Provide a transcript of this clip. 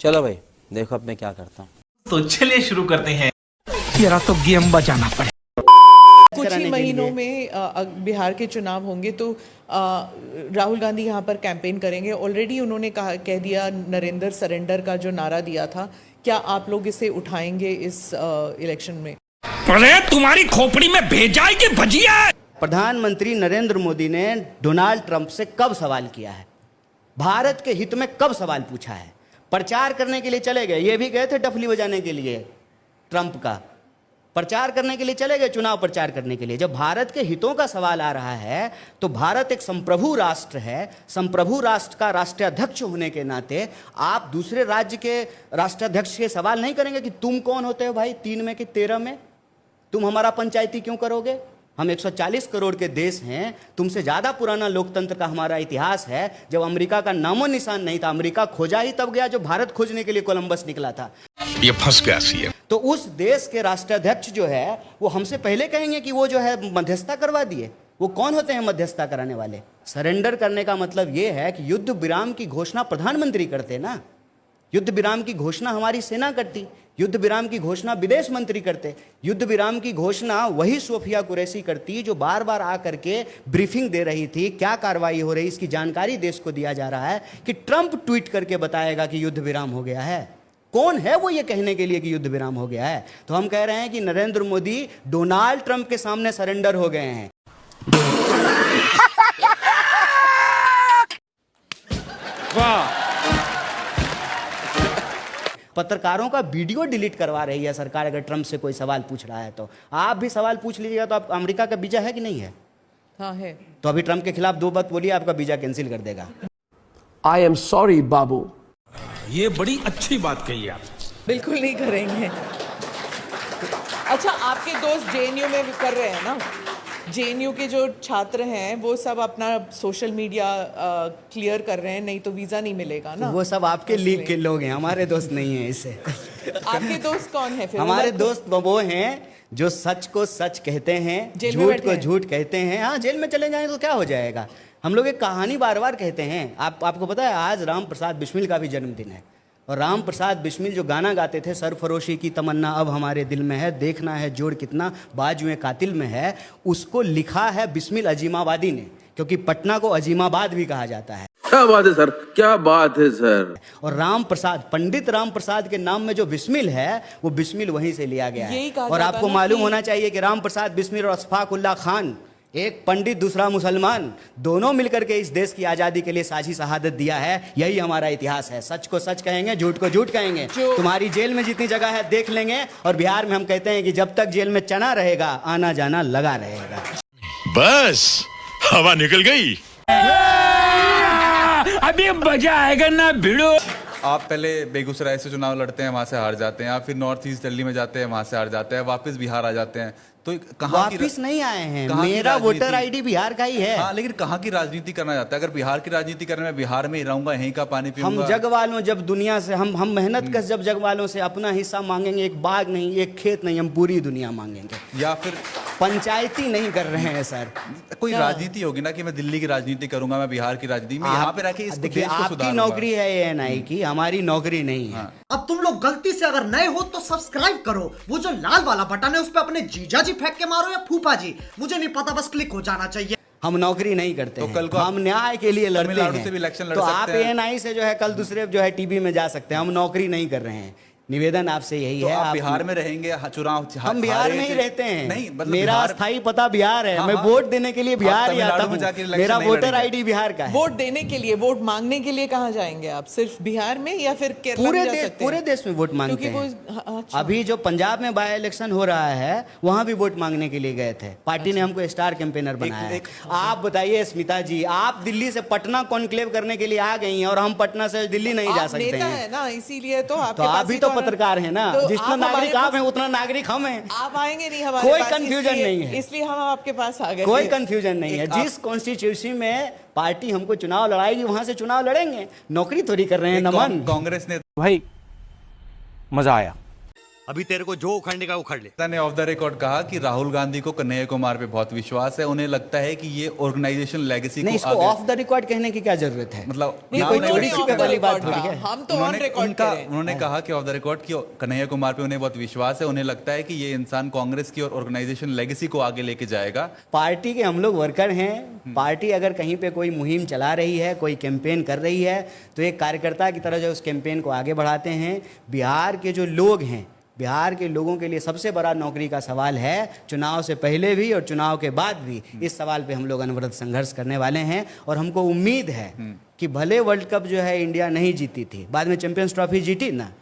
चलो भाई देखो अब मैं क्या करता हूँ। तो चलिए शुरू करते हैं। तेरा तो गेम बजाना पड़े। कुछ ही महीनों में बिहार के चुनाव होंगे तो राहुल गांधी यहाँ पर कैंपेन करेंगे। ऑलरेडी उन्होंने कह दिया नरेंद्र सरेंडर का जो नारा दिया था, क्या आप लोग इसे उठाएंगे इस इलेक्शन में? अरे तुम्हारी खोपड़ी में भेजा है कि भजिया है? प्रधानमंत्री नरेंद्र मोदी ने डोनाल्ड ट्रंप से कब सवाल किया है? भारत के हित में कब सवाल पूछा है? प्रचार करने के लिए चले गए, ये भी गए थे डफली बजाने के लिए, ट्रंप का प्रचार करने के लिए चले गए, चुनाव प्रचार करने के लिए। जब भारत के हितों का सवाल आ रहा है तो भारत एक संप्रभु राष्ट्र है। संप्रभु राष्ट्र का राष्ट्राध्यक्ष होने के नाते आप दूसरे राज्य के राष्ट्राध्यक्ष के सवाल नहीं करेंगे कि तुम कौन होते हो भाई, 3 में कि 13 में, तुम हमारा पंचायती क्यों करोगे? हम 140 करोड़ के देश हैं, तुमसे ज्यादा पुराना लोकतंत्र का हमारा इतिहास है। जब अमेरिका का नामो निशान नहीं था, अमेरिका खोजा ही तब गया जब भारत खोजने के लिए कोलंबस निकला था। ये फंस गया सीएम। तो उस देश के राष्ट्राध्यक्ष जो है वो हमसे पहले कहेंगे कि वो जो है मध्यस्थता करवा दिए। वो कौन होते हैं मध्यस्थता कराने वाले? सरेंडर करने का मतलब ये है कि युद्ध विराम की घोषणा प्रधानमंत्री करते ना, युद्ध विराम की घोषणा हमारी सेना करती, युद्ध विराम की घोषणा विदेश मंत्री करते, युद्ध विराम की घोषणा वही सोफिया कुरैशी करती जो बार बार आकर के ब्रीफिंग दे रही थी, क्या कार्रवाई हो रही इसकी जानकारी देश को दिया जा रहा है कि ट्रंप ट्वीट करके बताएगा कि युद्ध विराम हो गया है। कौन है वो ये कहने के लिए कि युद्ध विराम हो गया है? तो हम कह रहे हैं कि नरेंद्र मोदी डोनाल्ड ट्रंप के सामने सरेंडर हो गए हैं। वाह, पत्रकारों का वीडियो डिलीट करवा रही है सरकार अगर ट्रंप से कोई सवाल पूछ रहा है तो। आप भी सवाल पूछ लीजिएगा। तो आप अमेरिका का वीजा है कि नहीं है? हाँ है। तो अभी ट्रंप के खिलाफ 2 बात बोलिए, आपका वीजा कैंसिल कर देगा। आई एम सॉरी बाबू। ये बड़ी अच्छी बात कही आप। बिल्कुल नहीं करेंगे। अच्छा, आपके दोस्त जेएनयू में कर रहे हैं ना? जेएनयू के जो छात्र हैं वो सब अपना सोशल मीडिया क्लियर कर रहे हैं, नहीं तो वीजा नहीं मिलेगा ना। वो सब आपके लीग के लोग हैं, हमारे दोस्त नहीं हैं इससे। आपके दोस्त कौन है फिर? हमारे दोस्त वो हैं जो सच को सच कहते हैं, झूठ को झूठ कहते हैं। हाँ, जेल में चले जाएं तो क्या हो जाएगा? हम लोग एक कहानी बार बार कहते हैं। आपको पता है आज राम प्रसाद बिस्मिल का भी जन्मदिन है। और राम प्रसाद बिस्मिल जो गाना गाते थे, सरफरोशी की तमन्ना अब हमारे दिल में है, देखना है जोड़ कितना बाजुएं कातिल में है, उसको लिखा है बिस्मिल अजीमाबादी ने, क्योंकि पटना को अजीमाबाद भी कहा जाता है। क्या बात है सर, क्या बात है सर। और राम प्रसाद, पंडित राम प्रसाद के नाम में जो बिस्मिल है वो बिस्मिल वहीं से लिया गया है। और आपको मालूम होना चाहिए कि राम प्रसाद बिस्मिल और अशफाक उल्लाह खान, एक पंडित दूसरा मुसलमान, दोनों मिलकर के इस देश की आजादी के लिए साझी शहादत दिया है। यही हमारा इतिहास है। सच को सच कहेंगे, झूठ को झूठ कहेंगे। तुम्हारी जेल में जितनी जगह है देख लेंगे। और बिहार में हम कहते हैं कि जब तक जेल में चना रहेगा आना जाना लगा रहेगा। बस हवा निकल गई। अभी मजा आएगा ना भिड़ो। आप पहले बेगूसराय से चुनाव लड़ते हैं, वहां से हार जाते हैं, आप फिर नॉर्थ ईस्ट दिल्ली में जाते हैं, वहां से हार जाते हैं, वापस बिहार आ जाते हैं। तो वापिस नहीं आए हैं, मेरा वोटर आईडी बिहार का ही है। हाँ, लेकिन कहाँ की राजनीति करना चाहता है? अगर बिहार की राजनीति करने में बिहार में ही रहूंगा, यहीं का पानी पीऊंगा। हम जग वालों जब दुनिया से हम मेहनत कर जब जग वालों से अपना हिस्सा मांगेंगे, एक बाग नहीं, एक खेत नहीं, हम पूरी दुनिया मांगेंगे। या फिर पंचायती नहीं कर रहे हैं सर। कोई राजनीति होगी ना कि मैं दिल्ली की राजनीति करूंगा, मैं बिहार की राजनीति में यहाँ पे रखे इस देखिए, आपकी नौकरी है एएनआई की, हमारी नौकरी नहीं है। अब तुम लोग गलती से अगर नए हो तो सब्सक्राइब करो, वो जो लाल वाला बटन है उस पर अपने जीजा जी फेंक के मारो या फूफा जी, मुझे नहीं पता, बस क्लिक हो जाना चाहिए। हम नौकरी नहीं करते तो हैं, कल को हम न्याय के लिए लड़ते हैं। से भी इलेक्शन लड़ तो सकते आप हैं। एएनआई से जो है कल दूसरे जो है टीवी में जा सकते हैं। हम नौकरी नहीं कर रहे हैं। निवेदन आपसे यही तो है। आप बिहार में रहेंगे, चुनाव हम बिहार में ही रहते हैं। नहीं, मतलब मेरा स्थायी पता बिहार है। मैं वोट देने के लिए बिहार ही आता हूँ। मेरा वोटर आईडी बिहार का है। वोट देने के लिए, वोट मांगने के लिए कहाँ जाएंगे आप? सिर्फ बिहार में या फिर केरला में जा सकते हैं? पूरे देश में वोट मांगते हैं। अच्छा। अभी जो पंजाब में बाय इलेक्शन हो रहा है वहां भी वोट मांगने के लिए गए थे। पार्टी ने हमको स्टार कैंपेनर बनाया है। आप बताइए स्मिता जी, आप दिल्ली से पटना कॉन्क्लेव करने के लिए आ गई हैं और हम पटना से दिल्ली नहीं जा सकते हैं ना, इसीलिए तो आप भी तो पत्रकार हैं ना। जितना नागरिक आप हैं उतना नागरिक हम हैं। आप आएंगे नहीं हमारे कोई पास, कंफ्यूजन नहीं है, इसलिए हम आपके पास आ गए। कोई कंफ्यूजन नहीं है। जिस कॉन्स्टिट्यूशन में पार्टी हमको चुनाव लड़ाएगी वहां से चुनाव लड़ेंगे। नौकरी थोड़ी कर रहे हैं नमन। कांग्रेस ने भाई मजा आया। अभी तेरे को जो उखड़ने का उखड़ ले। नेता ने ऑफ द रिकॉर्ड कहा कि राहुल गांधी को कन्हैया कुमार पे बहुत विश्वास है, उन्हें लगता है कि ये ऑर्गेनाइजेशन लेगेसी नहीं, को इसको आगे ऑफ द रिकॉर्ड कहने की क्या जरूरत है? मतलब नहीं, कोई उन्होंने छोटी सी off the वाली बात record थोड़ी कहा, है। हम तो ऑन रिकॉर्ड करें। उन्होंने कहा कि ऑफ द रिकॉर्ड कि कन्हैया कुमार पे उन्हें बहुत विश्वास है, उन्हें लगता है कि ये इंसान कांग्रेस की और ऑर्गेनाइजेशन लेगेसी को आगे लेके जाएगा। पार्टी के हम लोग वर्कर हैं। पार्टी अगर कहीं पे कोई मुहिम चला रही है, कोई कैंपेन कर रही है, तो एक कार्यकर्ता की तरह जो उस कैंपेन को आगे बढ़ाते हैं। बिहार के जो लोग हैं, बिहार के लोगों के लिए सबसे बड़ा नौकरी का सवाल है, चुनाव से पहले भी और चुनाव के बाद भी इस सवाल पे हम लोग अनवरत संघर्ष करने वाले हैं। और हमको उम्मीद है कि भले वर्ल्ड कप जो है इंडिया नहीं जीती थी, बाद में चैंपियंस ट्रॉफी जीती ना।